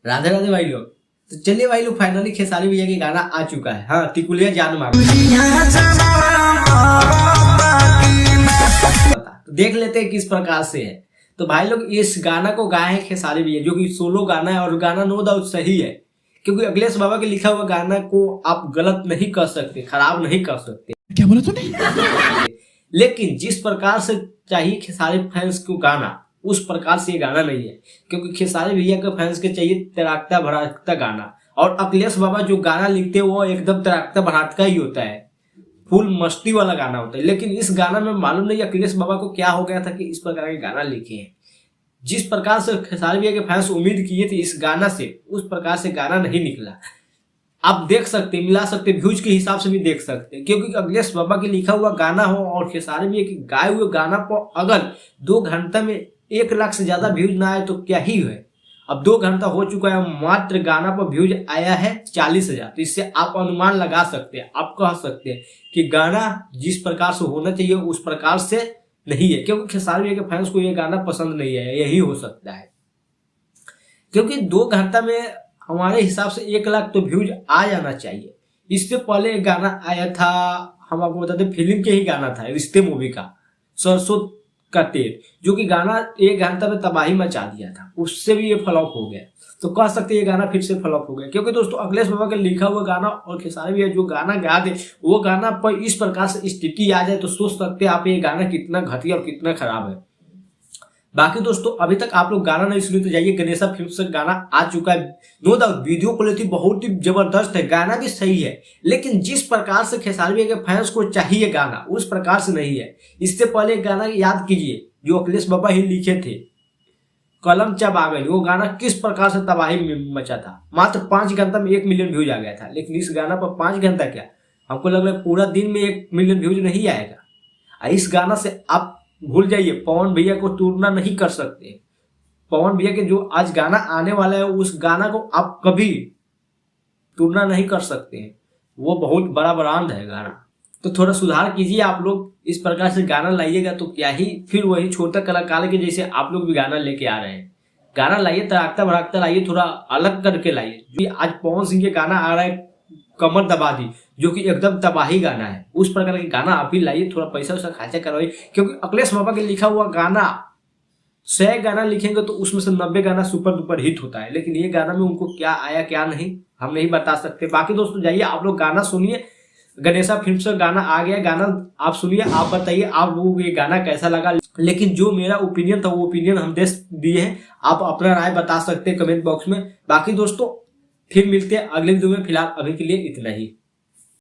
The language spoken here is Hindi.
राधे राधे भाई लोग। तो चलिए भाई लोग, फाइनली खेसारी भैया का गाना आ चुका है। हाँ, टिकुलिया जान मार। तो देख लेते हैं किस प्रकार से है। तो भाई लोग, इस गाना को गाए हैं खेसारी भैया, जो कि सोलो गाना है और गाना नो डाउट सही है, क्योंकि अखिलेश बाबा के लिखा हुआ गाना को आप गलत नहीं कर सकते, खराब नहीं कर सकते। क्या बोला तूने? लेकिन जिस प्रकार से चाहिए खेसारी फैंस को गाना, उस प्रकार से ये गाना नहीं है, क्योंकि खेसारी भैया के फैंस के चाहिए तराकता भड़कता गाना, और अखिलेश बाबा जो गाना लिखते हैं वो एकदम तराकता भड़कता ही होता है, फुल मस्ती वाला गाना होता है। लेकिन इस गाना में मालूम नहीं अखिलेश बाबा को क्या हो गया था कि इस प्रकार के गाना लिखे हैं। जिस प्रकार से खेसारी भैया के फैंस उम्मीद किए थे इस गाना से, उस प्रकार से गाना नहीं निकला। आप देख सकते, मिला सकते, व्यूज के हिसाब से भी देख सकते, क्योंकि अखिलेश बाबा के लिखा हुआ गाना हो और खेसारी भैया के गाए हुए गाना पर अगर 2 घंटा में 1 लाख से ज्यादा व्यूज ना आए तो क्या ही है। अब 2 घंटा हो चुका है, मात्र गाना पर व्यूज आया है 40,000। तो इससे आप अनुमान लगा सकते हैं, आप कह सकते हैं कि गाना जिस प्रकार से होना चाहिए उस प्रकार से नहीं है, क्योंकि खेसारी भैया के फैंस को ये गाना पसंद नहीं है। यही हो सकता है, क्योंकि 2 घंटा में हमारे हिसाब से 1 लाख तो व्यूज आ जाना चाहिए। इससे पहले एक गाना आया था, हम आपको बताते, फिल्म के ही गाना था, रिश्ते मूवी का, सरसों का तेल, जो कि गाना 1 घंटा में तबाही मचा दिया था। उससे भी ये फ्लॉप हो गया। तो कह सकते हैं ये गाना फिर से फ्लॉप हो गया, क्योंकि दोस्तों अखिलेश बाबा का लिखा हुआ गाना और खेसारी भैया जो गाना गा दे, वो गाना पर इस प्रकार से स्थिति आ जाए तो सोच सकते हैं आप ये गाना कितना घटिया और कितना खराब है। बाकी दोस्तों, अभी तक आप लोग गाना नहीं सुने तो जाइए, गणेशा फिल्म से गाना आ चुका है। नो डाउट वीडियो क्वालिटी बहुत ही जबरदस्त है, गाना भी सही है, लेकिन जिस प्रकार से खेसारी भैया के फैंस को चाहिए गाना उस प्रकार से नहीं है। इससे पहले एक गाना याद कीजिए जो अखिलेश बाबा ही लिखे थे, कलम चब आ गई, वो गाना किस प्रकार से तबाही मचा था। मात्र 5 घंटा में 1 मिलियन व्यूज आ गया था। लेकिन इस गाना पर 5 घंटा क्या, हमको लग रहा है पूरा दिन में 1 मिलियन व्यूज नहीं आएगा। इस गाना से आप भूल जाइए, पवन भैया को तुलना नहीं कर सकते। पवन भैया के जो आज गाना आने वाला है उस गाना को आप कभी तुलना नहीं कर सकते हैं। वो बहुत बड़ा ब्रांड है गाना। तो थोड़ा सुधार कीजिए आप लोग, इस प्रकार से गाना लाइएगा तो क्या ही फिर वही छोटा कलाकार के जैसे आप लोग भी गाना लेके आ रहे हैं। गाना लाइए, तराकता भड़कता लाइए, थोड़ा अलग करके लाइए। जो आज पवन सिंह के गाना आ रहा है कमर दबा दी, जो कि एकदम तबाही गाना है, उस प्रकार के गाना आप ही लाइए, थोड़ा पैसा वैसा खर्चा करवाइए। क्योंकि अखिलेश बाबा के लिखा हुआ गाना 100 गाना लिखेंगे तो उसमें से 90 गाना सुपर डुपर हिट होता है, लेकिन ये गाना में उनको क्या आया क्या नहीं हम नहीं बता सकते। बाकी दोस्तों जाइए आप लोग गाना सुनिए, गणेशा फिल्म से गाना आ गया, गाना आप सुनिए, आप बताइए आप लोगों को ये गाना कैसा लगा। लेकिन जो मेरा ओपिनियन था वो ओपिनियन हम दे दिए हैं, आप अपना राय बता सकते हैं कमेंट बॉक्स में। बाकी दोस्तों फिर मिलते हैं अगले वीडियो में, फिलहाल अभी के लिए इतना ही।